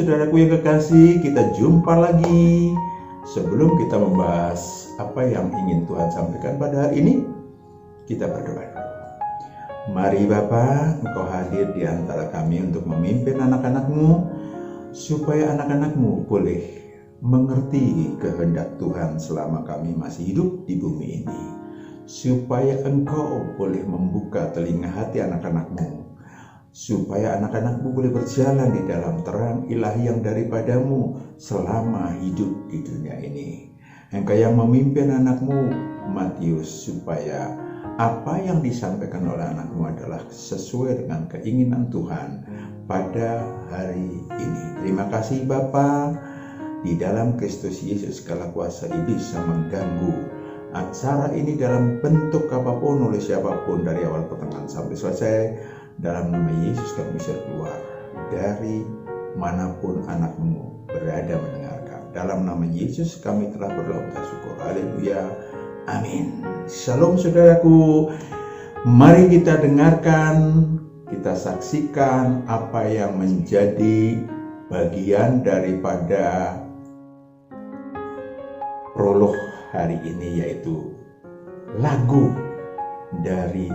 saudaraku yang kekasih, kita jumpa lagi. Sebelum kita membahas apa yang ingin Tuhan sampaikan pada hari ini, kita berdoa dulu. Mari Bapa, Engkau hadir di antara kami untuk memimpin anak-anak-Mu, supaya anak-anak-Mu boleh mengerti kehendak Tuhan selama kami masih hidup di bumi ini. Supaya Engkau boleh membuka telinga hati anak-anak-Mu, supaya anak-anak-Mu boleh berjalan di dalam terang ilahi yang daripadamu selama hidup di dunia ini. Engkau yang memimpin anak-Mu, Matius, supaya apa yang disampaikan oleh anak-Mu adalah sesuai dengan keinginan Tuhan pada hari ini. Terima kasih Bapa, di dalam Kristus Yesus segala kuasa iblis bisa mengganggu acara ini dalam bentuk apapun oleh siapapun dari awal pertengahan sampai selesai. Dalam nama Yesus kami usir keluar dari manapun anak-Mu berada mendengarkan. Dalam nama Yesus kami telah berdoa bersyukur. Haleluya. Amin. Shalom saudaraku. Mari kita dengarkan, kita saksikan apa yang menjadi bagian daripada prolog hari ini, yaitu lagu dari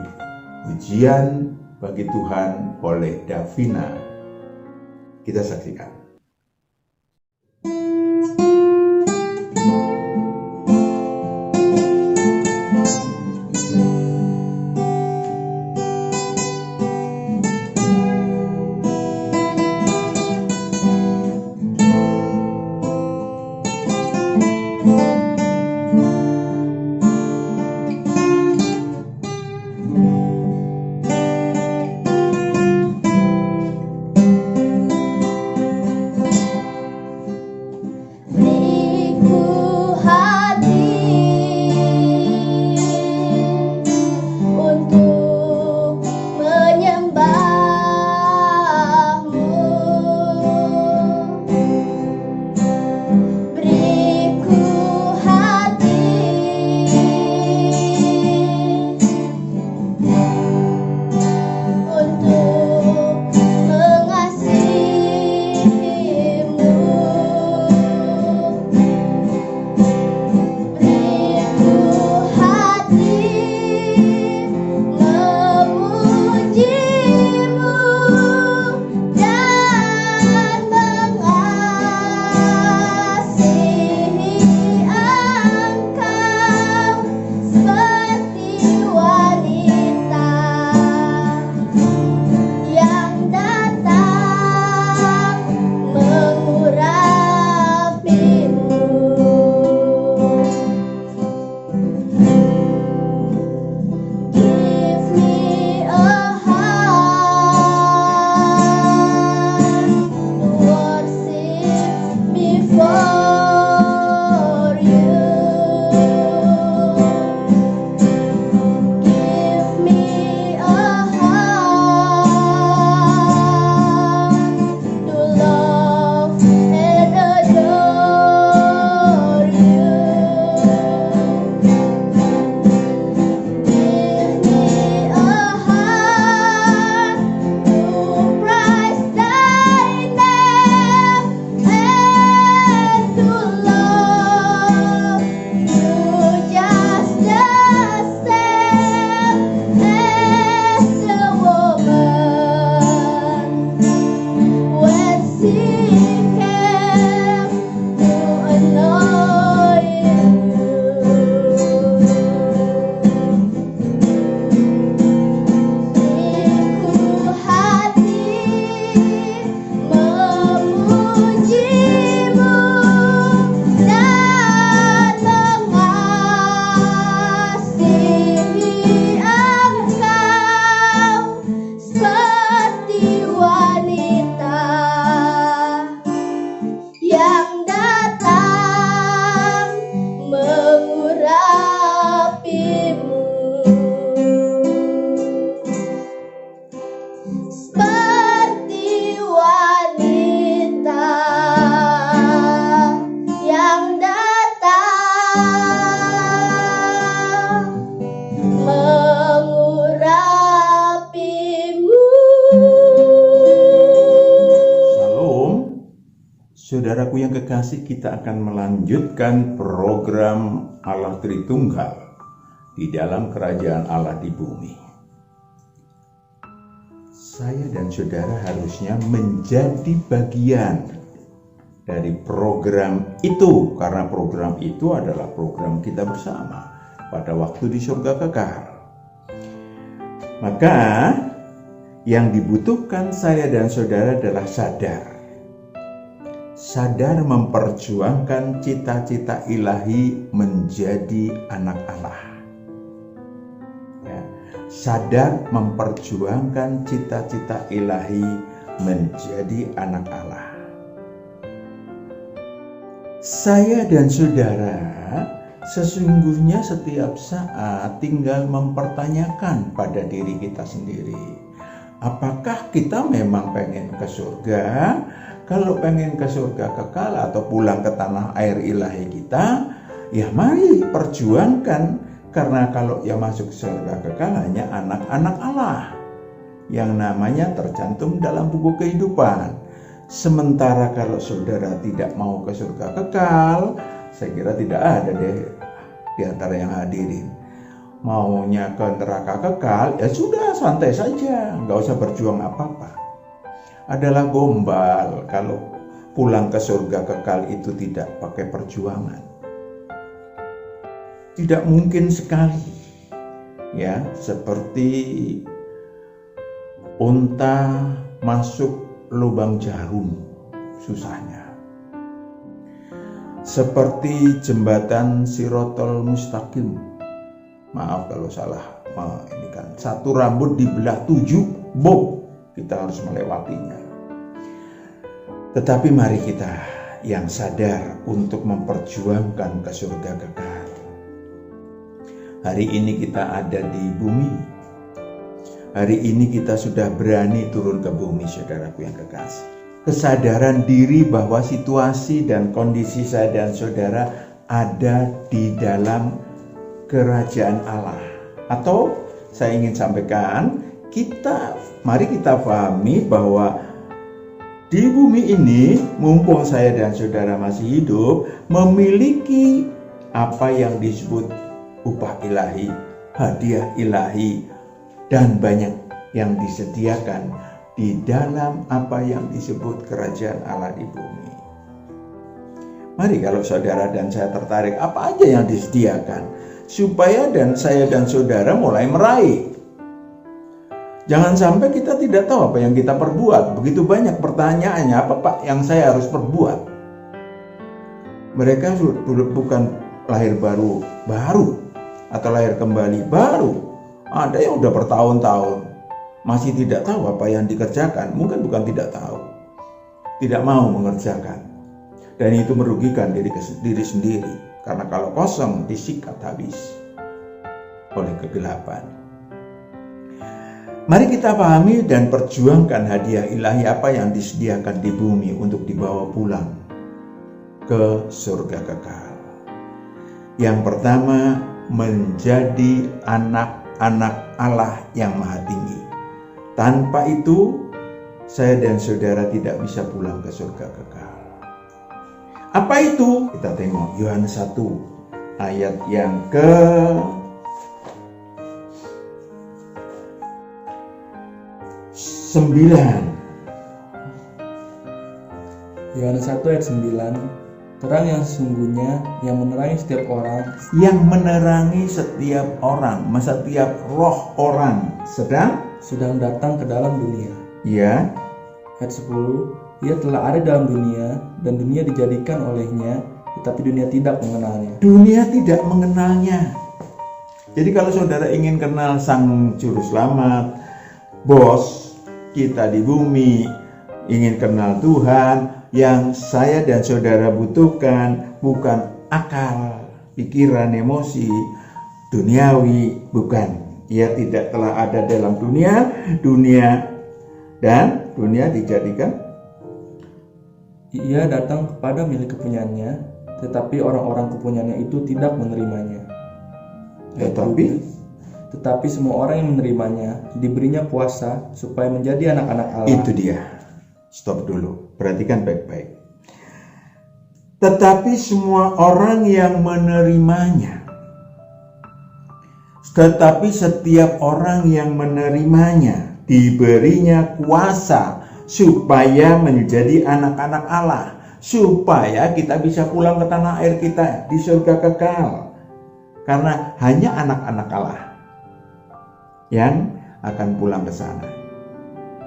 Pujian Bagi Tuhan oleh Davina. Kita saksikan. Saudaraku yang kekasih, kita akan melanjutkan program Allah Tritunggal di dalam kerajaan Allah di bumi. Saya dan saudara harusnya menjadi bagian dari program itu, karena program itu adalah program kita bersama pada waktu di surga kekal. Maka yang dibutuhkan saya dan saudara adalah sadar memperjuangkan cita-cita ilahi menjadi anak Allah. Ya, sadar memperjuangkan cita-cita ilahi menjadi anak Allah. Saya dan saudara sesungguhnya setiap saat tinggal mempertanyakan pada diri kita sendiri, apakah kita memang pengen ke surga? Kalau pengen ke surga kekal atau pulang ke tanah air ilahi kita, ya mari perjuangkan. Karena kalau yang masuk surga kekal hanya anak-anak Allah yang namanya tercantum dalam buku kehidupan. Sementara kalau saudara tidak mau ke surga kekal, saya kira tidak ada deh di antara yang hadirin maunya ke neraka kekal. Ya sudah, santai saja, nggak usah berjuang apa-apa. Adalah gombal kalau pulang ke surga kekal itu tidak pakai perjuangan. Tidak mungkin sekali, ya, seperti unta masuk lubang jarum susahnya. Seperti jembatan Sirotol Mustaqim. Maaf kalau salah, ini kan satu rambut dibelah 7, kita harus melewatinya. Tetapi mari kita yang sadar untuk memperjuangkan ke surga kekal. Hari ini kita ada di bumi. Hari ini kita sudah berani turun ke bumi, saudaraku yang kekasih. Kesadaran diri bahwa situasi dan kondisi saya dan saudara ada di dalam kerajaan Allah. Atau saya ingin sampaikan, mari kita pahami bahwa di bumi ini, mumpung saya dan saudara masih hidup, memiliki apa yang disebut upah ilahi, hadiah ilahi, dan banyak yang disediakan di dalam apa yang disebut kerajaan Allah di bumi. Mari kalau saudara dan saya tertarik, apa aja yang disediakan, supaya saya dan saudara mulai meraih. Jangan sampai kita tidak tahu apa yang kita perbuat. Begitu banyak pertanyaannya, apa Pak yang saya harus perbuat? Mereka bukan lahir baru atau lahir kembali baru. Ada yang udah bertahun-tahun masih tidak tahu apa yang dikerjakan. Mungkin bukan tidak tahu, tidak mau mengerjakan. Dan itu merugikan diri sendiri. Karena kalau kosong disikat habis oleh kegelapan. Mari kita pahami dan perjuangkan hadiah ilahi apa yang disediakan di bumi untuk dibawa pulang ke surga kekal. Yang pertama, menjadi anak-anak Allah yang maha tinggi. Tanpa itu, saya dan saudara tidak bisa pulang ke surga kekal. Apa itu? Kita tengok Yohanes 1 ayat yang ke 9. Yohanes 1 ayat 9. Terang yang sesungguhnya yang menerangi setiap orang, setiap roh orang sedang datang ke dalam dunia. Ya. Ayat 10. Ia telah ada dalam dunia dan dunia dijadikan olehnya, tetapi dunia tidak mengenalnya. Dunia tidak mengenalnya. Jadi kalau saudara ingin kenal Sang Juru Selamat, bos kita di bumi, ingin kenal Tuhan, yang saya dan saudara butuhkan bukan akal, pikiran, emosi, duniawi, bukan. Ia tidak telah ada dalam dunia dan dunia dijadikan. Ia datang kepada milik kepunyaannya, tetapi orang-orang kepunyaannya itu tidak menerimanya. Tetapi semua orang yang menerimanya diberinya kuasa supaya menjadi anak-anak Allah. Itu dia. Stop dulu. Perhatikan baik-baik. Tetapi semua orang yang menerimanya, tetapi setiap orang yang menerimanya diberinya kuasa supaya menjadi anak-anak Allah, supaya kita bisa pulang ke tanah air kita di surga kekal. Karena hanya anak-anak Allah yang akan pulang ke sana.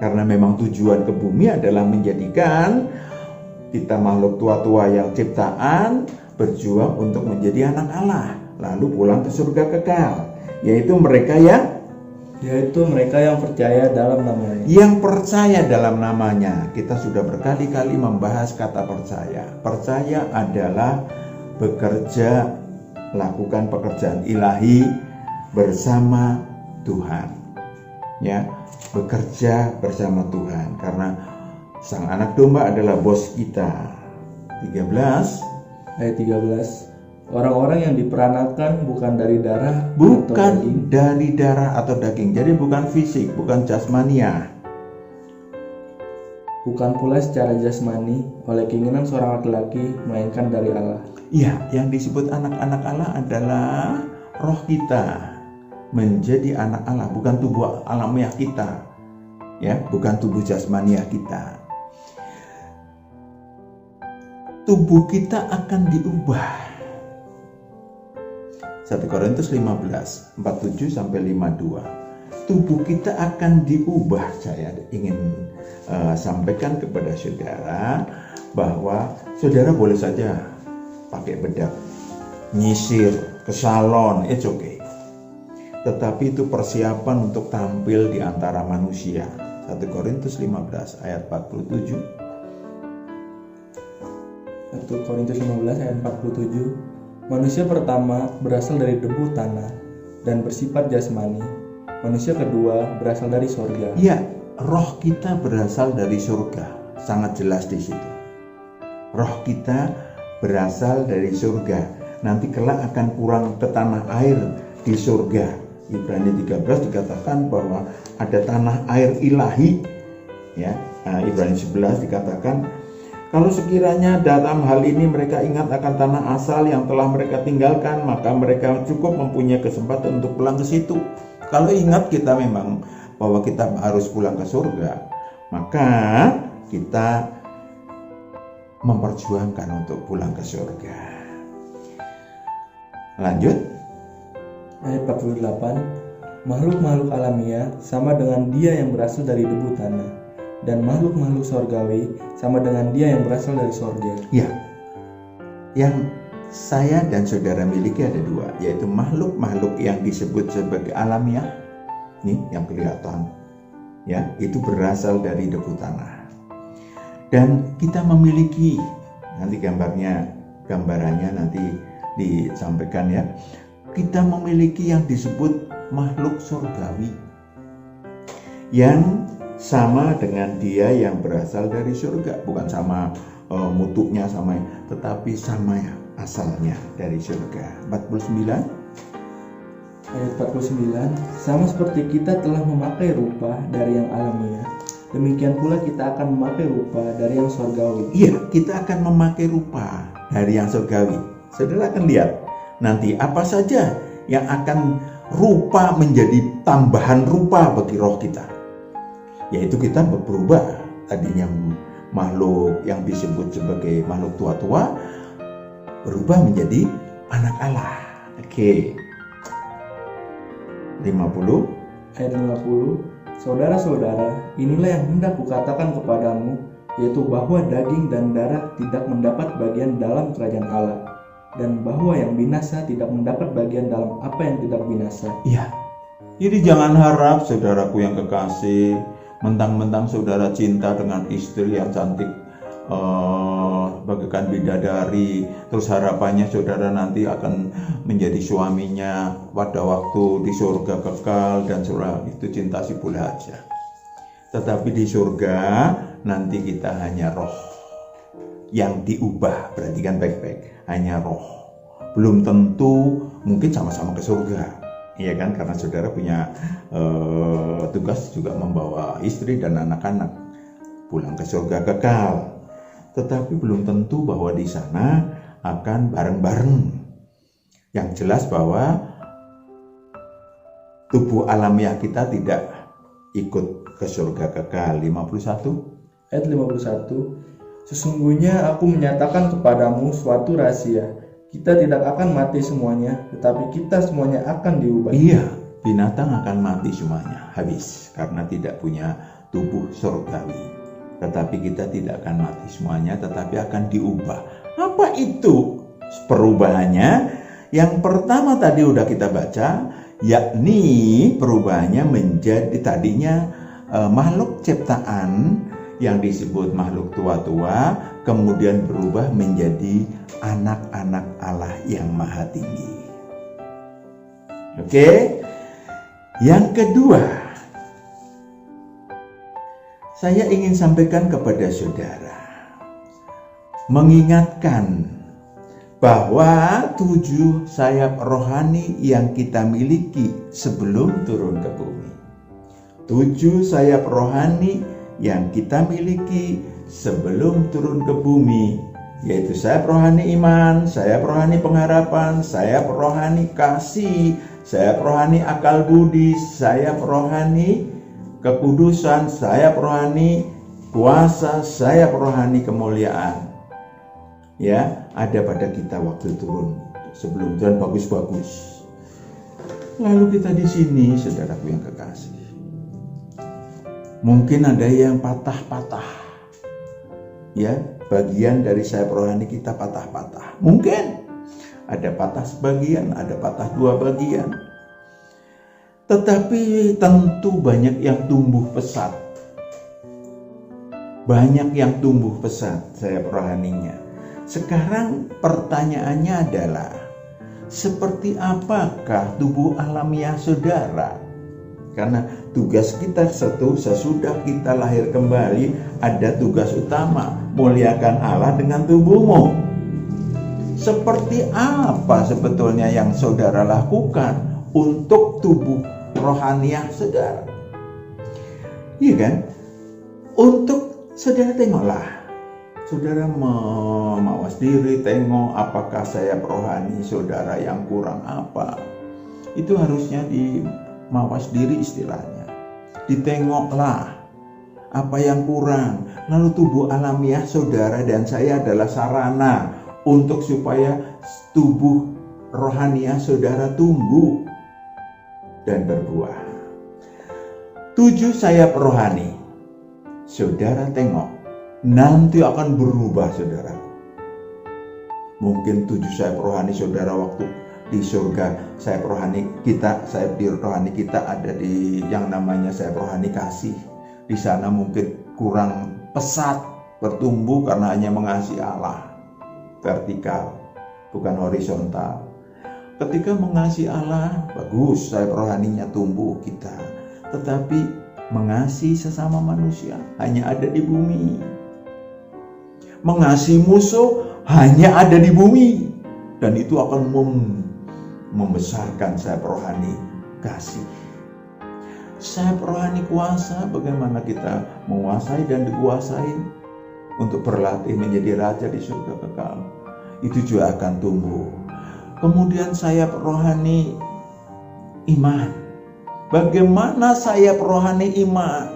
Karena memang tujuan ke bumi adalah menjadikan kita makhluk tua-tua yang ciptaan berjuang untuk menjadi anak Allah, lalu pulang ke surga kekal, yaitu mereka yang percaya dalam namanya. Yang percaya dalam namanya. Kita sudah berkali-kali membahas kata percaya. Percaya adalah bekerja, lakukan pekerjaan ilahi bersama Tuhan. Ya, bekerja bersama Tuhan karena Sang Anak Domba adalah bos kita. 13 ayat 13. Orang-orang yang diperanakan bukan dari darah atau daging. Jadi bukan fisik, bukan jasmania. Bukan pula secara jasmani oleh keinginan seorang laki-laki, melainkan dari Allah. Iya, yang disebut anak-anak Allah adalah roh kita menjadi anak Allah, bukan tubuh alamiah kita. Ya, bukan tubuh jasmania kita. Tubuh kita akan diubah. 1 Korintus 15, 47 sampai 52. Tubuh kita akan diubah. Saya ingin sampaikan kepada saudara bahwa saudara boleh saja pakai bedak, nyisir, ke salon, it's okay. Tetapi itu persiapan untuk tampil di antara manusia. 1 Korintus 15 ayat 47. 1 Korintus 15 ayat 47. Manusia pertama berasal dari debu tanah dan bersifat jasmani. Manusia kedua berasal dari surga. Iya, roh kita berasal dari surga. Sangat jelas di situ. Roh kita berasal dari surga. Nanti kelak akan pulang ke tanah air di surga. Ibrani 13 dikatakan bahwa ada tanah air ilahi. Ya, Ibrani 11 dikatakan, kalau sekiranya dalam hal ini mereka ingat akan tanah asal yang telah mereka tinggalkan, maka mereka cukup mempunyai kesempatan untuk pulang ke situ. Kalau ingat kita memang bahwa kita harus pulang ke surga, maka kita memperjuangkan untuk pulang ke surga. Lanjut. Ayat 48. Makhluk-makhluk alamiah sama dengan dia yang berasal dari debu tanah, dan makhluk-makhluk sorgawi sama dengan dia yang berasal dari sorga. Ya, yang saya dan saudara miliki ada dua, yaitu makhluk-makhluk yang disebut sebagai alamiah, nih yang kelihatan, ya itu berasal dari debu tanah. Dan kita memiliki, nanti gambarannya nanti disampaikan ya. Kita memiliki yang disebut makhluk surgawi, yang sama dengan dia yang berasal dari surga, bukan sama mutunya sama, tetapi sama ya asalnya dari surga. 49 ayat 49. Sama seperti kita telah memakai rupa dari yang alamiah, demikian pula kita akan memakai rupa dari yang surgawi. Iya, kita akan memakai rupa dari yang surgawi. Saudara akan lihat nanti apa saja yang akan rupa menjadi tambahan rupa bagi roh kita. Yaitu kita berubah, tadinya makhluk yang disebut sebagai makhluk tua-tua berubah menjadi anak Allah. Oke. 50 ayat 50. Saudara-saudara, inilah yang hendak kukatakan kepadamu, yaitu bahwa daging dan darah tidak mendapat bagian dalam kerajaan Allah, dan bahwa yang binasa tidak mendapat bagian dalam apa yang tidak binasa. Iya. Jadi jangan harap saudaraku yang kekasih, mentang-mentang saudara cinta dengan istri yang cantik bagaikan bidadari, terus harapannya saudara nanti akan menjadi suaminya pada waktu di surga kekal, dan saudara itu cinta si bule aja. Tetapi di surga nanti kita hanya roh yang diubah, perhatikan baik-baik, hanya roh. Belum tentu mungkin sama-sama ke surga, iya kan, karena saudara punya tugas juga membawa istri dan anak-anak pulang ke surga kekal. tetapi belum tentu bahwa di sana akan bareng-bareng. Yang jelas bahwa tubuh alamiah kita tidak ikut ke surga kekal. 51 Ayat 51, sesungguhnya aku menyatakan kepadamu suatu rahasia. Kita tidak akan mati semuanya, tetapi kita semuanya akan diubah. Iya, binatang akan mati semuanya, habis, karena tidak punya tubuh surgawi. Tetapi kita tidak akan mati semuanya, tetapi akan diubah. Apa itu perubahannya? Yang pertama tadi udah kita baca, yakni perubahannya menjadi tadinya makhluk ciptaan yang disebut makhluk tua-tua, kemudian berubah menjadi anak-anak Allah yang maha tinggi. Oke, yang kedua, saya ingin sampaikan kepada saudara, mengingatkan bahwa 7 sayap rohani yang kita miliki sebelum turun ke bumi. 7 sayap rohani yang kita miliki sebelum turun ke bumi, yaitu sayap rohani iman, sayap rohani pengharapan, sayap rohani kasih, sayap rohani akal budi, sayap rohani kekudusan, sayap rohani kuasa, sayap rohani kemuliaan. Ya, ada pada kita waktu turun, sebelum turun bagus-bagus. Lalu kita di sini, saudaraku yang kekasih, mungkin ada yang patah-patah, ya, bagian dari sayap rohani kita patah-patah. Mungkin ada patah sebagian, ada patah 2 bagian. Tetapi tentu banyak yang tumbuh pesat. Banyak yang tumbuh pesat sayap rohaninya. Sekarang pertanyaannya adalah, seperti apakah tubuh alamiah saudara? Karena tugas kita sesudah kita lahir kembali, ada tugas utama, muliakan Allah dengan tubuhmu. Seperti apa sebetulnya yang saudara lakukan untuk tubuh rohaniah saudara? Iya kan? Untuk saudara tengoklah, saudara mawas diri, tengok apakah sayap rohani saudara yang kurang apa. Itu harusnya mawas diri istilahnya. Ditengoklah apa yang kurang. Lalu tubuh alamiah saudara dan saya adalah sarana untuk supaya tubuh rohaniah saudara tumbuh dan berbuah. 7 sayap rohani saudara tengok, nanti akan berubah saudara. Mungkin 7 sayap rohani saudara waktu di surga, sayap rohani kita ada di yang namanya sayap rohani kasih. Di sana mungkin kurang pesat bertumbuh karena hanya mengasihi Allah, vertikal, bukan horizontal. Ketika mengasihi Allah, bagus sayap rohaninya tumbuh kita. Tetapi mengasihi sesama manusia hanya ada di bumi. Mengasihi musuh hanya ada di bumi. Dan itu akan membesarkan sayap rohani kasih. Sayap rohani kuasa, bagaimana kita menguasai dan dikuasai untuk berlatih menjadi raja di surga kekal. Itu juga akan tumbuh. Kemudian sayap rohani iman. Bagaimana sayap rohani iman?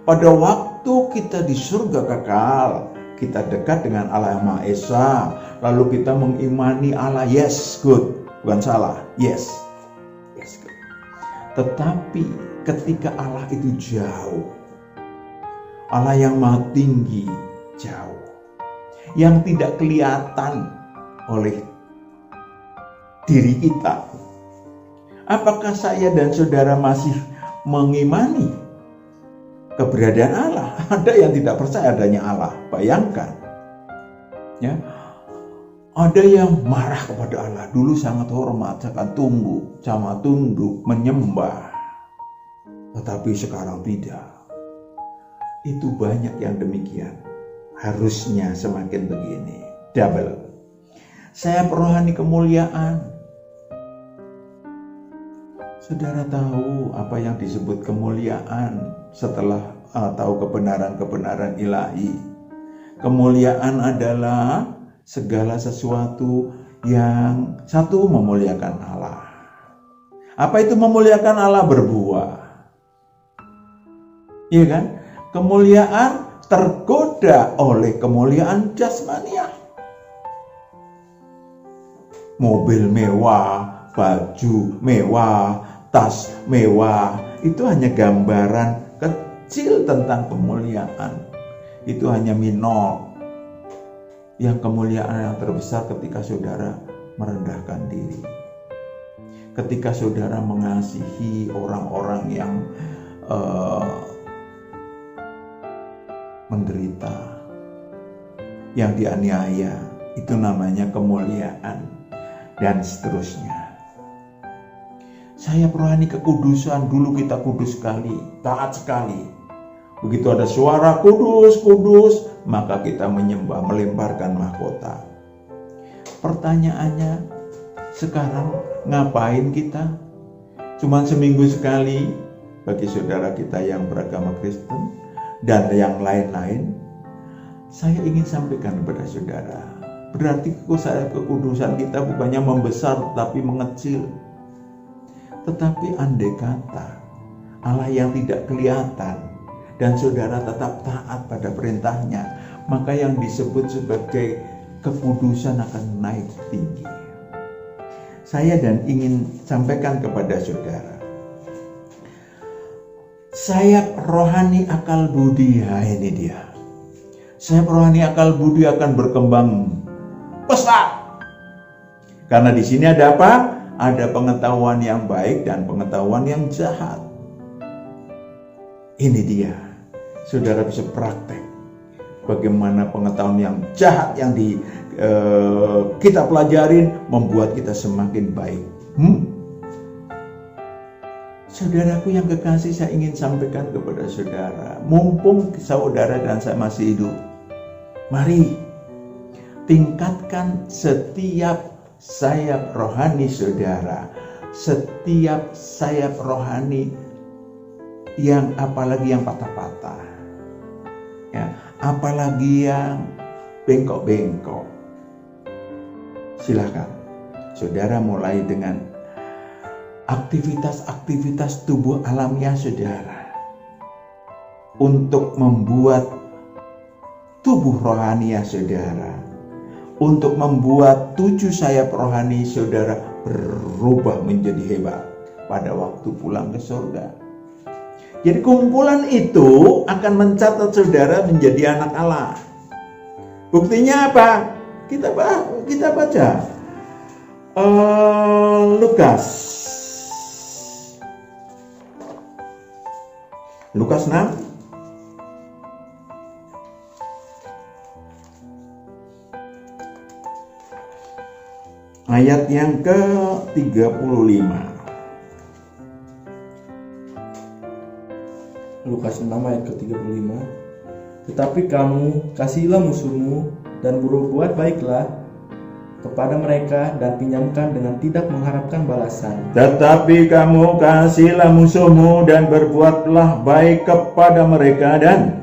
Pada waktu kita di surga kekal, kita dekat dengan Allah yang Maha Esa, lalu kita mengimani Allah, yes, good, bukan salah, yes, good. Tetapi ketika Allah itu jauh, Allah yang Maha Tinggi jauh, yang tidak kelihatan oleh diri kita, apakah saya dan saudara masih mengimani keberadaan Allah? Ada yang tidak percaya adanya Allah. Bayangkan, ya, ada yang marah kepada Allah. Dulu sangat hormat, sangat tunduk, menyembah. Tetapi sekarang tidak. Itu banyak yang demikian. Harusnya semakin begini, double. Sayap rohani kemuliaan. Saudara tahu apa yang disebut kemuliaan setelah tahu kebenaran-kebenaran ilahi. Kemuliaan adalah segala sesuatu yang satu memuliakan Allah. Apa itu memuliakan Allah? Berbuah. Iya kan? Kemuliaan tergoda oleh kemuliaan jasmaniah. Mobil mewah, baju mewah, tas mewah, itu hanya gambaran kecil tentang kemuliaan. Itu hanya minor. Yang kemuliaan yang terbesar ketika saudara merendahkan diri. Ketika saudara mengasihi orang-orang yang menderita, yang dianiaya, itu namanya kemuliaan. Dan seterusnya. Sayap rohani kekudusan, dulu kita kudus sekali, taat sekali. Begitu ada suara kudus, kudus, maka kita menyembah, melemparkan mahkota. Pertanyaannya, sekarang ngapain kita? Cuman seminggu sekali bagi saudara kita yang beragama Kristen dan yang lain-lain. Saya ingin sampaikan kepada saudara, berarti kekudusan kita bukannya membesar tetapi mengecil. Tetapi andai kata Allah yang tidak kelihatan dan saudara tetap taat pada perintahnya, maka yang disebut sebagai kekudusan akan naik tinggi. Saya dan ingin sampaikan kepada saudara, sayap rohani akal budi, ini dia. Sayap rohani akal budi akan berkembang pesat. Karena di sini ada apa? Ada pengetahuan yang baik dan pengetahuan yang jahat. Ini dia. Saudara bisa praktek bagaimana pengetahuan yang jahat yang kita pelajarin membuat kita semakin baik. Saudaraku yang kekasih, saya ingin sampaikan kepada saudara, mumpung saudara dan saya masih hidup, mari tingkatkan setiap sayap rohani saudara, setiap sayap rohani yang apalagi yang patah-patah, ya, apalagi yang bengkok-bengkok. Silakan saudara mulai dengan aktivitas-aktivitas tubuh alamiah saudara untuk membuat tubuh rohaniah saudara, untuk membuat 7 sayap rohani saudara berubah menjadi hebat pada waktu pulang ke surga. Jadi kumpulan itu akan mencatat saudara menjadi anak Allah. Buktinya apa? Kita baca Lukas 6 ayat yang ke-35. Lukas 6 ayat ke-35. Tetapi kamu kasihilah musuhmu dan berbuat baiklah kepada mereka dan pinjamkan dengan tidak mengharapkan balasan. Tetapi kamu kasihilah musuhmu dan berbuatlah baik kepada mereka dan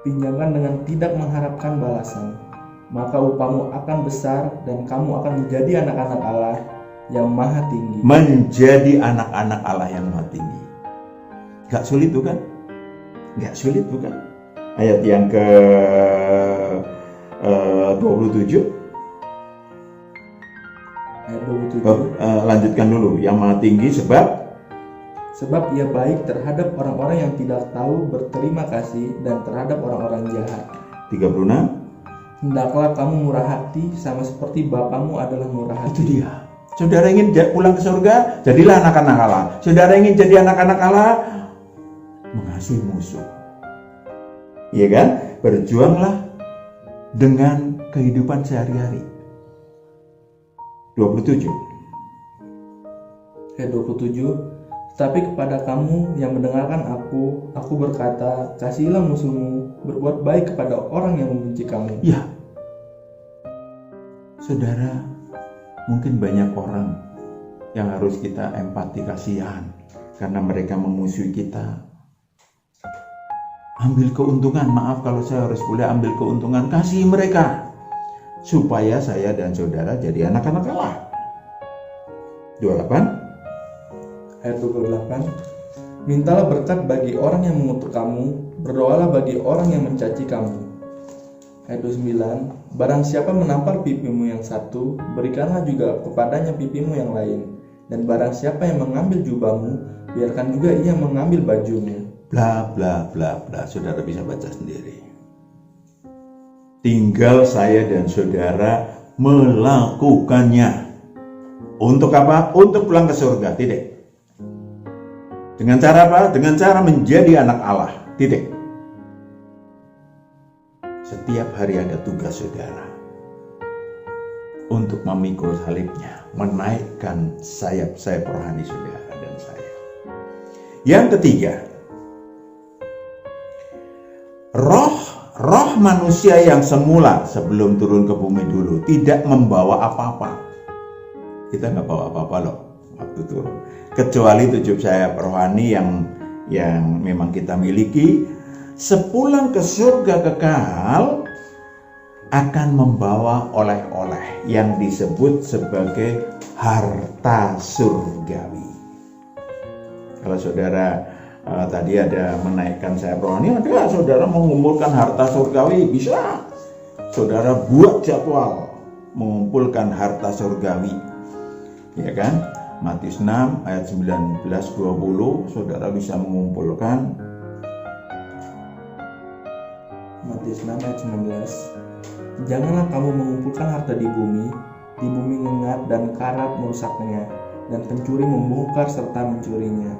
pinjamkan dengan tidak mengharapkan balasan. Maka upahmu akan besar dan kamu akan menjadi anak-anak Allah yang maha tinggi. Menjadi anak-anak Allah yang maha tinggi. Gak sulit bukan? Gak sulit bukan? Ayat yang ke 27. Ayat 27. Lanjutkan dulu. Yang maha tinggi sebab ia baik terhadap orang-orang yang tidak tahu berterima kasih dan terhadap orang-orang jahat. 36. Hendaklah kamu murah hati sama seperti Bapamu adalah murah hati. Itu dia. Saudara ingin pulang ke surga, jadilah anak-anak Allah. Saudara ingin jadi anak-anak Allah, mengasihi musuh. Iya kan? Berjuanglah dengan kehidupan sehari-hari. 27. Ayat 27. Tetapi kepada kamu yang mendengarkan aku berkata, kasihilah musuhmu, berbuat baik kepada orang yang membenci kamu. Ya, saudara, mungkin banyak orang yang harus kita empati kasihan karena mereka memusuhi kita. ambil keuntungan, maaf kalau saya harus boleh ambil keuntungan, kasih mereka supaya saya dan saudara jadi anak-anak Allah. 28 Ayat 28. Mintalah berkat bagi orang yang mengutuk kamu, berdoalah bagi orang yang mencaci kamu. Ayat 29. Barang siapa menampar pipimu yang satu, berikanlah juga kepadanya pipimu yang lain. Dan barang siapa yang mengambil jubahmu, biarkan juga ia mengambil bajumu. Bla bla bla bla, saudara bisa baca sendiri. Tinggal saya dan saudara melakukannya. Untuk apa? Untuk pulang ke surga, titik. Dengan cara apa? Dengan cara menjadi anak Allah, titik. Setiap hari ada tugas saudara untuk memikul salibnya, menaikkan sayap-sayap rohani saudara dan saya. Yang ketiga, roh manusia yang semula sebelum turun ke bumi dulu tidak membawa apa-apa. Kita nggak bawa apa-apa loh waktu turun, kecuali tujuh sayap rohani yang memang kita miliki. Sepulang ke surga kekal akan membawa oleh-oleh yang disebut sebagai harta surgawi. Kalau saudara tadi ada menaikkan sayap rohani, ada saudara mengumpulkan harta surgawi, bisa saudara buat jadwal mengumpulkan harta surgawi, ya kan? Matius 6 ayat 19-20, saudara bisa mengumpulkan. Matius 6 ayat 19. Janganlah kamu mengumpulkan harta di bumi ngengat dan karat merusaknya, dan pencuri membongkar serta mencurinya.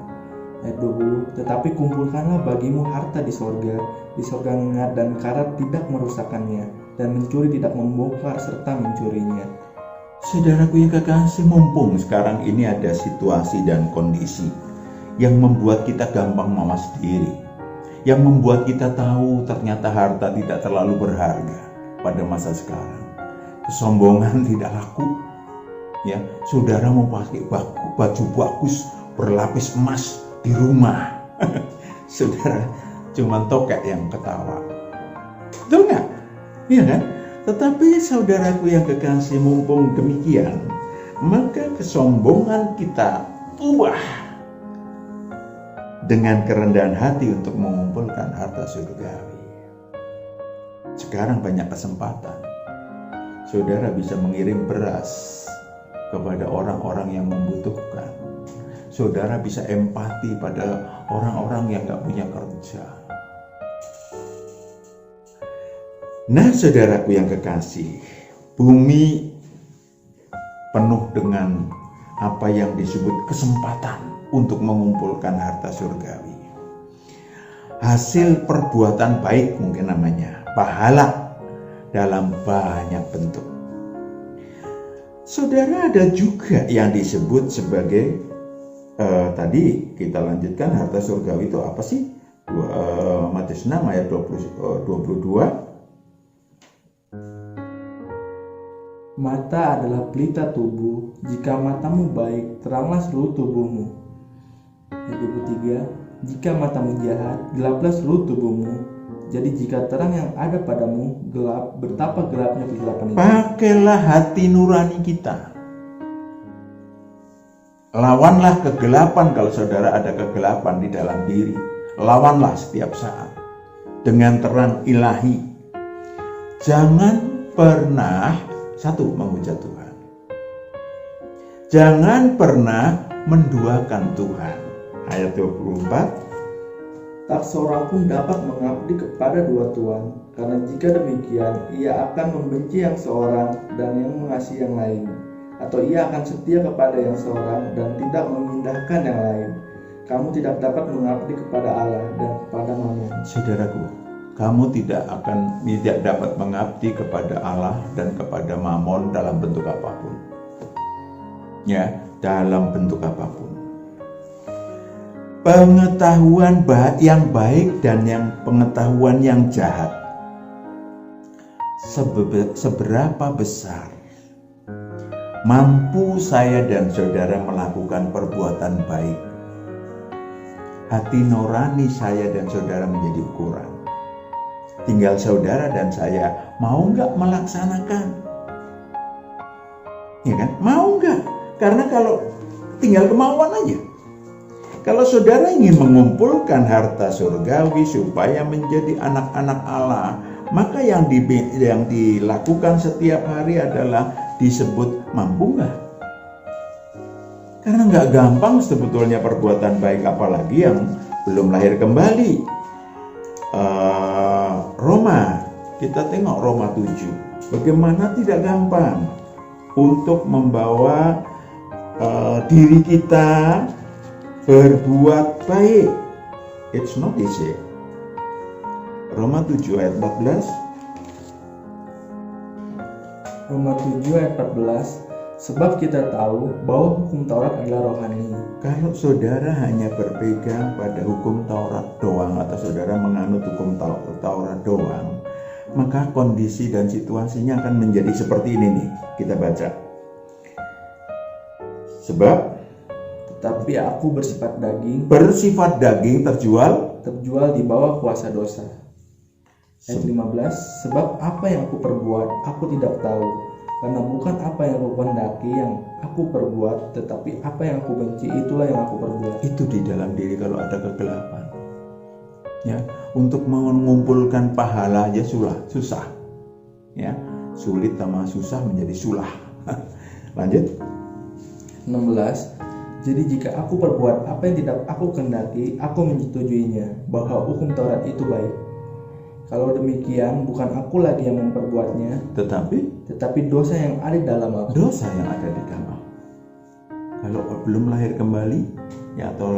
Ayat 20. Tetapi kumpulkanlah bagimu harta di sorga ngengat dan karat tidak merusakkannya, dan mencuri tidak membongkar serta mencurinya. Saudaraku yang kekasih, mumpung sekarang ini ada situasi dan kondisi yang membuat kita gampang mawas diri, yang membuat kita tahu ternyata harta tidak terlalu berharga pada masa sekarang. Kesombongan tidak laku. Ya, saudara mau pakai baju bagus berlapis emas di rumah. Saudara cuma tokek yang ketawa. Betul nggak? Iya kan? Tetapi saudaraku yang kekasih, mumpung demikian, maka kesombongan kita ubah dengan kerendahan hati untuk mengumpulkan harta surgawi. Sekarang banyak kesempatan. Saudara bisa mengirim beras kepada orang-orang yang membutuhkan. Saudara bisa empati pada orang-orang yang gak punya kerja. Nah, saudaraku yang kekasih, bumi penuh dengan apa yang disebut kesempatan untuk mengumpulkan harta surgawi. Hasil perbuatan baik mungkin namanya, pahala dalam banyak bentuk. Saudara, ada juga yang disebut sebagai tadi kita lanjutkan harta surgawi itu apa sih? Matius 6 ayat 22. Mata adalah pelita tubuh. Jika matamu baik, teranglah seluruh tubuhmu. Ayat 23. Jika matamu jahat, gelaplah seluruh tubuhmu. Jadi jika terang yang ada padamu gelap, betapa gelapnya kegelapan itu. Pakailah hati nurani kita. Lawanlah kegelapan kalau saudara ada kegelapan di dalam diri. Lawanlah setiap saat dengan terang ilahi. Jangan pernah menghujat Tuhan. Jangan pernah menduakan Tuhan. Ayat 24. Tak seorang pun dapat mengabdi kepada dua tuan, karena jika demikian ia akan membenci yang seorang dan yang mengasihi yang lain, atau ia akan setia kepada yang seorang dan tidak memindahkan yang lain. Kamu tidak dapat mengabdi kepada Allah dan kepada Mammon. Saudaraku, kamu tidak dapat mengabdi kepada Allah dan kepada Mammon dalam bentuk apapun. Ya, dalam bentuk apapun. Pengetahuan yang baik dan pengetahuan yang jahat, seberapa besar mampu saya dan saudara melakukan perbuatan baik, hati nurani saya dan saudara menjadi ukuran. tinggal saudara dan saya, mau nggak melaksanakan? Ya kan? Mau nggak? Karena kalau tinggal kemauan aja. Kalau saudara ingin mengumpulkan harta surgawi supaya menjadi anak-anak Allah, maka yang dilakukan setiap hari adalah disebut mampu nggak? Karena nggak gampang sebetulnya perbuatan baik, apalagi yang belum lahir kembali. Roma, kita tengok Roma 7. Bagaimana tidak gampang untuk membawa diri kita berbuat baik. It's not easy. Roma 7 ayat 14. Roma 7 ayat 14. Sebab kita tahu bahwa hukum Taurat adalah rohani. Kalau saudara hanya berpegang pada hukum Taurat doang, atau saudara menganut hukum Taurat doang, maka kondisi dan situasinya akan menjadi seperti ini nih. Kita baca. Sebab tetapi aku bersifat daging terjual di bawah kuasa dosa. Ayat 15. Sebab apa yang aku perbuat aku tidak tahu, karena bukan apa yang aku kehendaki yang aku perbuat, tetapi apa yang aku benci itulah yang aku perbuat. Itu di dalam diri kalau ada kegelapan. Ya, untuk mengumpulkan pahala aja susah. Ya, sulit sama susah menjadi sulah. Lanjut. 16. Jadi jika aku perbuat apa yang tidak aku kehendaki, aku menyetujuinya bahwa hukum Taurat itu baik. Kalau demikian, bukan aku lagi yang memperbuatnya, tetapi dosa yang ada di dalam aku. Dosa yang ada di dalam aku. Kalau belum lahir kembali, ya, atau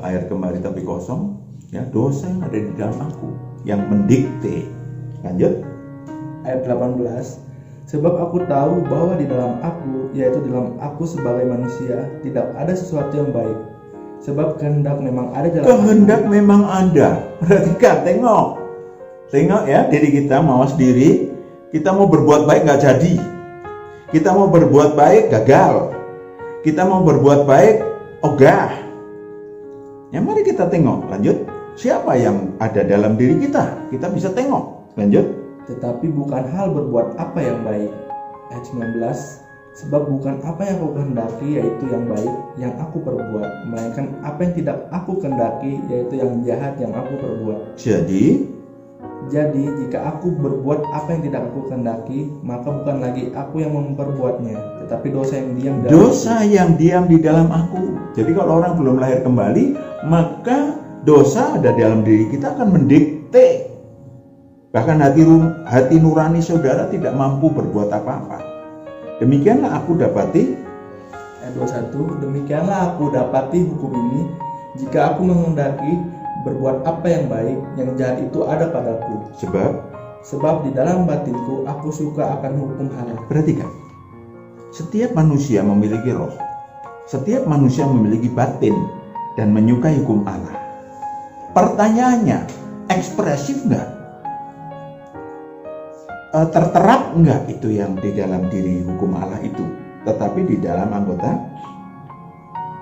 lahir kembali tapi kosong, ya, dosa yang ada di dalam aku yang mendikte. Lanjut. Ayat 18. Sebab aku tahu bahwa di dalam aku, yaitu dalam aku sebagai manusia, tidak ada sesuatu yang baik. Sebab kehendak memang ada dalam kehendak aku. Memang ada. Perhatikan, tengok ya, diri kita mawas diri. Kita mau berbuat baik nggak jadi. Kita mau berbuat baik gagal. Kita mau berbuat baik ogah. Ya, mari kita tengok. Lanjut. Siapa yang ada dalam diri kita? Kita bisa tengok. Lanjut. Tetapi bukan hal berbuat apa yang baik. Ayat 19. Sebab bukan apa yang aku kehendaki yaitu yang baik yang aku perbuat, melainkan apa yang tidak aku kehendaki yaitu yang jahat yang aku perbuat. Jadi jika aku berbuat apa yang tidak aku kehendaki, maka bukan lagi aku yang memperbuatnya, tetapi dosa yang diam di dalam aku. Jadi kalau orang belum lahir kembali, maka dosa ada dalam diri kita akan mendikte. Bahkan hati nurani saudara tidak mampu berbuat apa-apa. Demikianlah aku dapati. Ayat 21. Demikianlah aku dapati hukum ini, jika aku menghendaki berbuat apa yang baik, yang jahat itu ada padaku. Sebab di dalam batinku aku suka akan hukum halal. Perhatikan. Setiap manusia memiliki roh. Setiap manusia memiliki batin dan menyukai hukum Allah. Pertanyaannya, ekspresif enggak? Terterap enggak itu yang di dalam diri hukum Allah itu, tetapi di dalam anggota.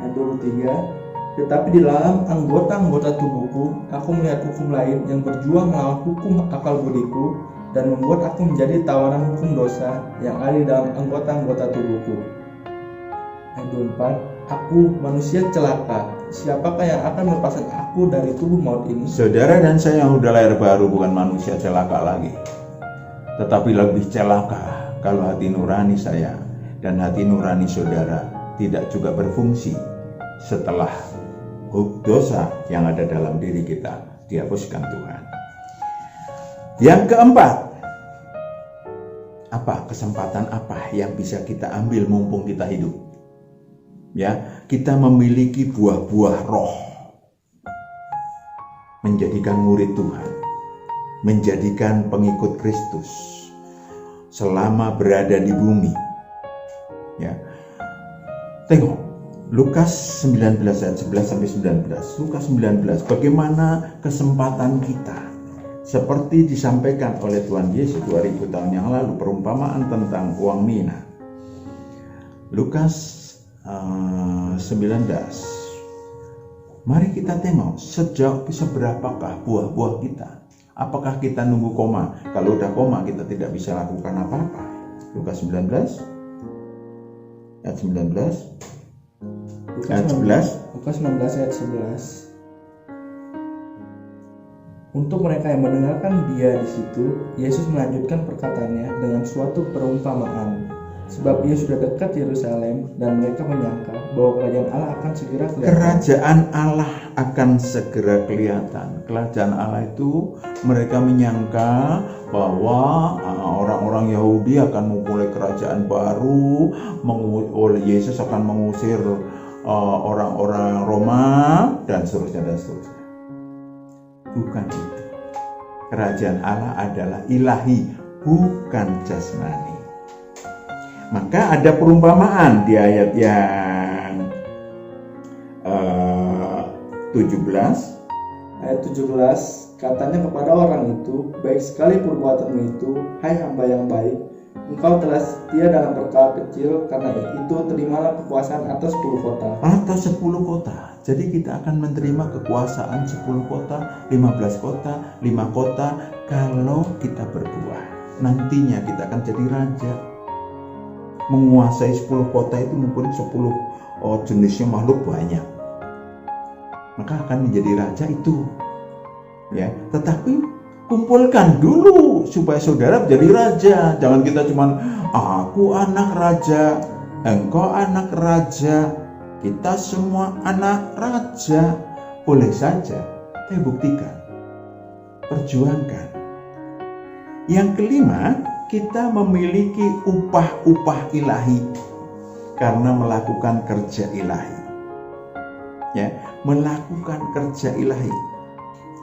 Ayat 23. Tetapi di dalam anggota-anggota tubuhku aku melihat hukum lain yang berjuang melawan hukum akal budiku dan membuat aku menjadi tawanan hukum dosa yang ada di dalam anggota-anggota tubuhku. Ayat 24. Aku manusia celaka, siapakah yang akan melepaskan aku dari tubuh maut ini? Saudara dan saya yang udah lahir baru bukan manusia celaka lagi, tetapi lebih celaka kalau hati nurani saya dan hati nurani saudara tidak juga berfungsi setelah dosa yang ada dalam diri kita dihapuskan Tuhan. Yang keempat, kesempatan apa yang bisa kita ambil mumpung kita hidup? Ya, kita memiliki buah-buah roh. Menjadikan murid Tuhan, menjadikan pengikut Kristus selama berada di bumi. Ya. Tengok Lukas 19 ayat 11 sampai 19. Lukas 19, bagaimana kesempatan kita seperti disampaikan oleh Tuhan Yesus 2000 tahun yang lalu, perumpamaan tentang uang mina. Lukas 19. Mari kita tengok seberapakah buah-buah kita. Apakah kita nunggu koma? Kalau udah koma kita tidak bisa lakukan apa-apa. Lukas 19 ayat 19 ayat 11. Lukas 19 ayat 11. Untuk mereka yang mendengarkan dia di situ, Yesus melanjutkan perkataannya dengan suatu perumpamaan. Sebab ia sudah dekat Yerusalem dan mereka menyangka bahwa kerajaan Allah akan segera kelihatan. Kerajaan Allah akan segera kelihatan. Kerajaan Allah itu mereka menyangka bahwa orang-orang Yahudi akan memulai kerajaan baru, oleh Yesus akan mengusir orang-orang Roma dan seterusnya dan seterusnya. Bukan itu. Kerajaan Allah adalah ilahi, bukan jasmani. Maka ada perumpamaan di ayat yang 17. Ayat 17, katanya kepada orang itu, baik sekali perbuatanmu itu, hai hamba yang baik, engkau telah setia dalam perkara kecil, karena itu terimalah kekuasaan atas 10 kota. Atas 10 kota. Jadi kita akan menerima kekuasaan 10 kota, 15 kota, 5 kota kalau kita berbuah. Nantinya kita akan jadi raja. Menguasai 10 kota itu mungkin 10 jenisnya makhluk banyak. Maka akan menjadi raja itu. Ya, tetapi kumpulkan dulu supaya saudara menjadi raja. Jangan kita cuman aku anak raja, engkau anak raja. Kita semua anak raja. Boleh saja, tapi buktikan. Perjuangkan. Yang kelima, kita memiliki upah-upah ilahi karena melakukan kerja ilahi. Ya, melakukan kerja ilahi.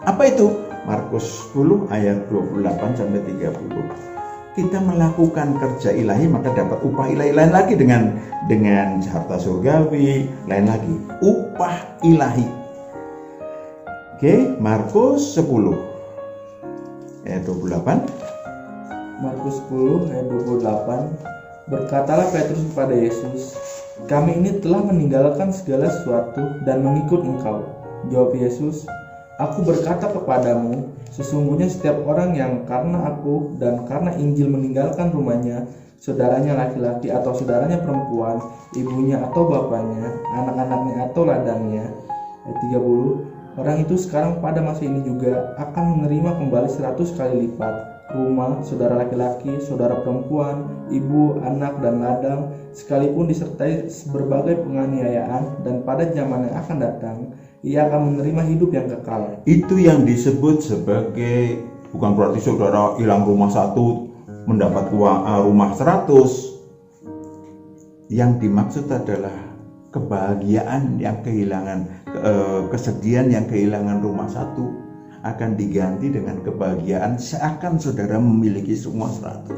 Apa itu? Markus 10 ayat 28 sampai 30. Kita melakukan kerja ilahi maka dapat upah ilahi. Lain lagi dengan harta surgawi, lain lagi upah ilahi. Oke, Markus 10 ayat 28. Markus 10 ayat 28, berkatalah Petrus kepada Yesus, kami ini telah meninggalkan segala sesuatu dan mengikut engkau. Jawab Yesus, aku berkata kepadamu, sesungguhnya setiap orang yang karena aku dan karena Injil meninggalkan rumahnya, saudaranya laki-laki atau saudaranya perempuan, ibunya atau bapaknya, anak-anaknya atau ladangnya. Ayat 30, orang itu sekarang pada masa ini juga akan menerima kembali 100 kali lipat. Rumah, saudara laki-laki, saudara perempuan, ibu, anak, dan ladang, sekalipun disertai berbagai penganiayaan, dan pada zaman yang akan datang, ia akan menerima hidup yang kekal. Itu yang disebut sebagai, bukan berarti saudara hilang rumah 1 mendapat rumah 100. Yang dimaksud adalah kebahagiaan yang kehilangan, kesedihan yang kehilangan rumah 1 akan diganti dengan kebahagiaan seakan saudara memiliki semua 100.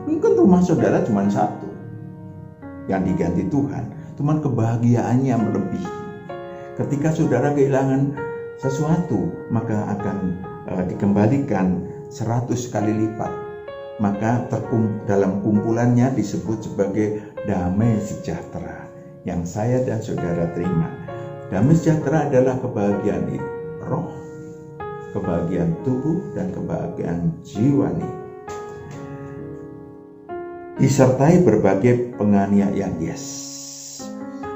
Mungkin rumah saudara cuma 1 yang diganti Tuhan, cuman kebahagiaannya melebihi. Ketika saudara kehilangan sesuatu, maka akan dikembalikan 100 kali lipat. Maka dalam kumpulannya disebut sebagai damai sejahtera yang saya dan saudara terima. Damai sejahtera adalah kebahagiaan roh, kebahagiaan tubuh, dan kebahagiaan jiwani, disertai berbagai penganiayaan.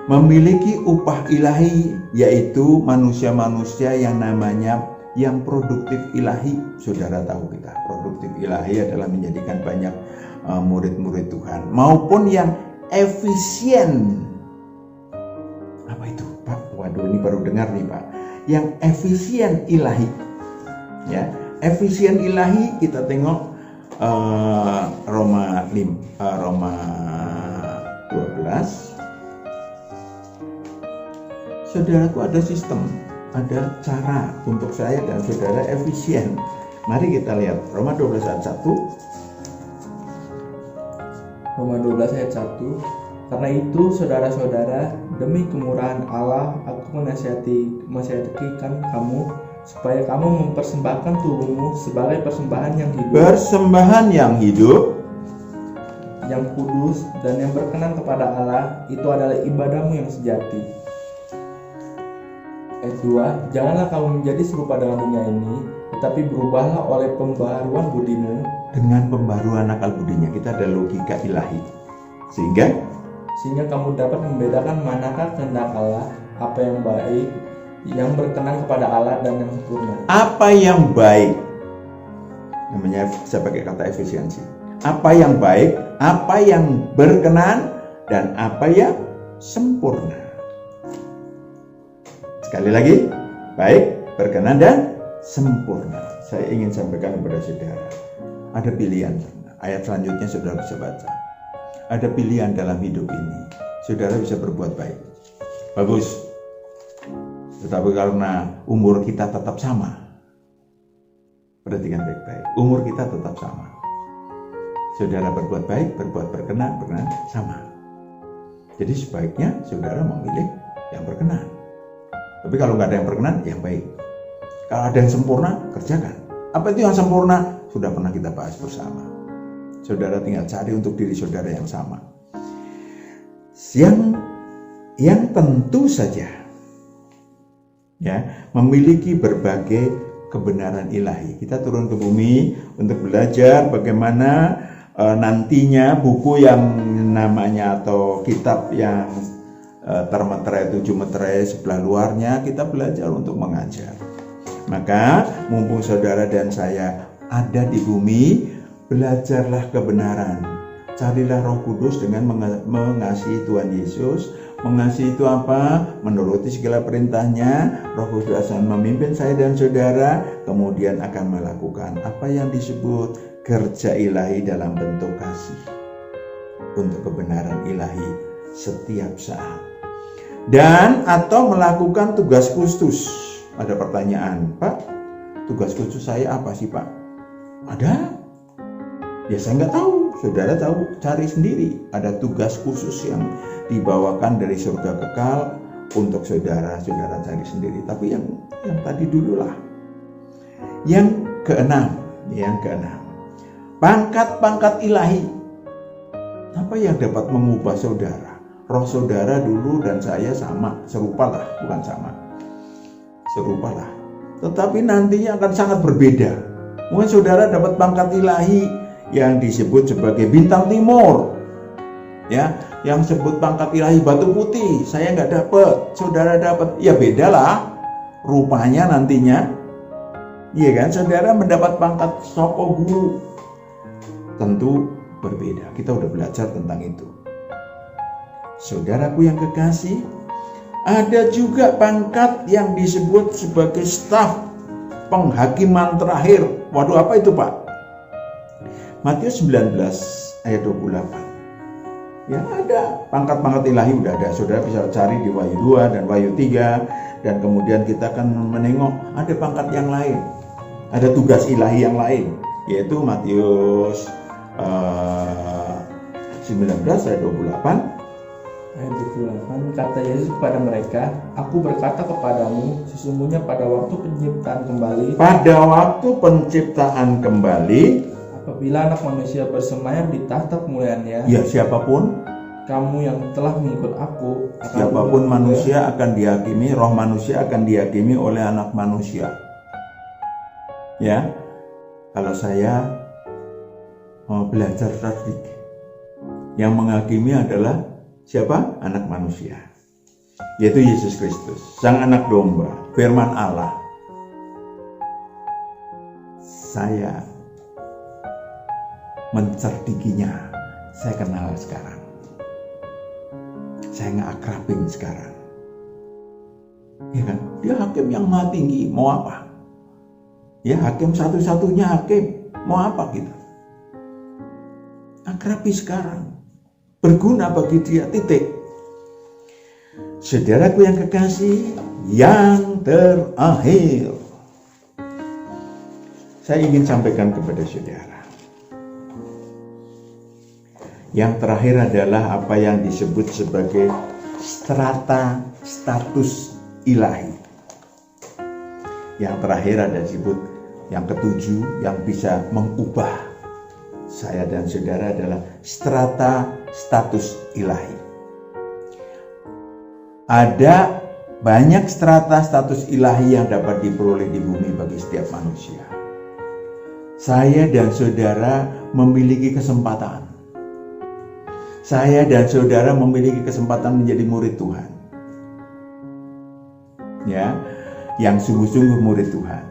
Memiliki upah ilahi, yaitu manusia-manusia yang namanya yang produktif ilahi. Saudara tahu kita, produktif ilahi adalah menjadikan banyak murid-murid Tuhan, maupun yang efisien. Apa itu, Pak? Waduh, ini baru dengar nih, Pak. Yang efisien ilahi. Ya, efisien ilahi kita tengok Roma 12. Saudaraku, ada sistem, ada cara untuk saya dan saudara efisien. Mari kita lihat Roma 12 ayat 1. Roma 12 ayat 1. Karena itu saudara-saudara, demi kemurahan Allah aku menasihatikan kamu supaya kamu mempersembahkan tubuhmu sebagai persembahan yang hidup. Persembahan yang hidup, yang kudus dan yang berkenan kepada Allah, itu adalah ibadahmu yang sejati. Ayat 2, janganlah kamu menjadi serupa dengan dunia ini tetapi berubahlah oleh pembaharuan budimu. Dengan pembaharuan akal budinya, kita ada logika ilahi. Sehingga kamu dapat membedakan manakah kehendak Allah, apa yang baik, yang berkenan kepada Allah, dan yang sempurna. Apa yang baik, namanya saya pakai kata efisiensi. Apa yang baik, apa yang berkenan, dan apa yang sempurna. Sekali lagi, baik, berkenan, dan sempurna. Saya ingin sampaikan kepada saudara, ada pilihan. Ayat selanjutnya saudara bisa baca. Ada pilihan dalam hidup ini. Saudara bisa berbuat baik, bagus. Tetapi karena umur kita tetap sama, perhatikan baik-baik, umur kita tetap sama. Saudara berbuat baik, berbuat berkenan sama. Jadi sebaiknya saudara memilih yang berkenan. Tapi kalau nggak ada yang berkenan, yang baik. Kalau ada yang sempurna, kerjakan. Apa itu yang sempurna? Sudah pernah kita bahas bersama. Saudara tinggal cari untuk diri saudara yang sama. Yang tentu saja ya, memiliki berbagai kebenaran ilahi. Kita turun ke bumi untuk belajar bagaimana nantinya buku yang namanya atau kitab yang termeterai 7 meterai sebelah luarnya, kita belajar untuk mengajar. Maka mumpung saudara dan saya ada di bumi, belajarlah kebenaran. Carilah Roh Kudus dengan mengasihi Tuhan Yesus. Mengasihi itu apa? Menuruti segala perintahnya. Roh Kudus akan memimpin saya dan saudara, kemudian akan melakukan apa yang disebut kerja ilahi dalam bentuk kasih untuk kebenaran ilahi setiap saat. Dan atau melakukan tugas khusus. Ada pertanyaan, Pak, tugas khusus saya apa sih, Pak? Ada? Ya saya nggak tahu. Saudara tahu, cari sendiri. Ada tugas khusus yang dibawakan dari surga kekal untuk saudara cari sendiri. Tapi yang tadi dululah. Yang keenam. Pangkat-pangkat ilahi. Apa yang dapat mengubah saudara? Roh saudara dulu dan saya sama, serupalah, bukan sama. Serupalah. Tetapi nantinya akan sangat berbeda. Mungkin saudara dapat pangkat ilahi yang disebut sebagai bintang timur. Ya, yang sebut pangkat ilahi batu putih, saya nggak dapat, saudara dapat. Ya bedalah rupanya nantinya. Iya kan, saudara mendapat pangkat soko guru. Tentu berbeda. Kita udah belajar tentang itu. Saudaraku yang kekasih, ada juga pangkat yang disebut sebagai staf penghakiman terakhir. Waduh, apa itu, Pak? Matius 19 ayat 28. Ya, ada pangkat-pangkat ilahi udah ada. Saudara bisa cari di Wahyu 2 dan Wahyu 3, dan kemudian kita akan menengok ada pangkat yang lain. Ada tugas ilahi yang lain, yaitu Matius 19 ayat 28. Ayat 28, kata Yesus kepada mereka, aku berkata kepadamu, sesungguhnya pada waktu penciptaan kembali, apabila anak manusia bersemayam di tahta kemuliaannya, ya siapapun, kamu yang telah mengikut aku, siapapun manusia akan dihakimi, roh manusia akan dihakimi oleh anak manusia. Ya, kalau saya mau belajar cerdik, yang menghakimi adalah siapa? Anak manusia, yaitu Yesus Kristus, Sang Anak Domba, Firman Allah. Saya mencerdikinya, saya kenal sekarang, saya ngeakrabin sekarang. Ya kan? Dia hakim yang maha tinggi, mau apa? Ya, hakim satu-satunya hakim, mau apa kita? Akrabi sekarang. Berguna bagi dia, titik. Saudaraku yang kekasih, yang terakhir saya ingin sampaikan kepada saudara. Yang terakhir adalah apa yang disebut sebagai strata status ilahi. Yang terakhir ada disebut yang ketujuh yang bisa mengubah saya dan saudara adalah strata status ilahi. Ada Banyak strata status ilahi yang dapat diperoleh di bumi bagi setiap manusia. Saya dan saudara memiliki kesempatan. Saya dan saudara memiliki kesempatan menjadi murid Tuhan. Ya, yang sungguh-sungguh murid Tuhan.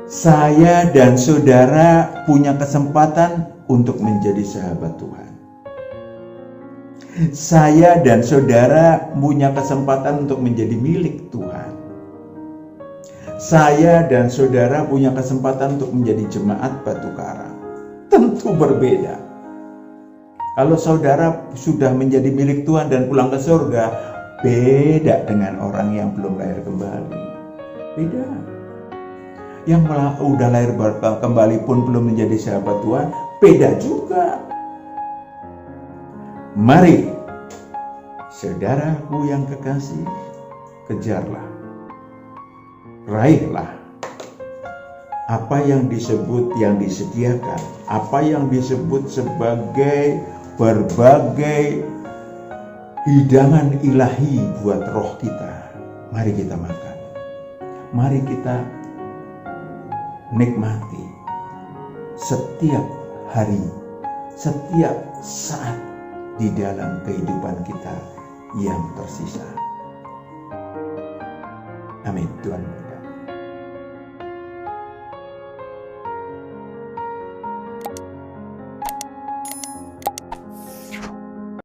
Saya dan saudara punya kesempatan untuk menjadi sahabat Tuhan. Saya dan saudara punya kesempatan untuk menjadi milik Tuhan. Saya dan saudara punya kesempatan untuk menjadi jemaat Batu Karang. Tentu berbeda. Kalau saudara sudah menjadi milik Tuhan dan pulang ke surga, beda dengan orang yang belum lahir kembali. Beda. Yang udah lahir kembali pun belum menjadi sahabat Tuhan, beda juga. Mari, saudaraku yang kekasih, kejarlah, raihlah apa yang disediakan, apa yang disebut sebagai berbagai hidangan ilahi buat roh kita. Mari kita makan, mari kita nikmati setiap hari, setiap saat di dalam kehidupan kita yang tersisa. Amin. Tuhan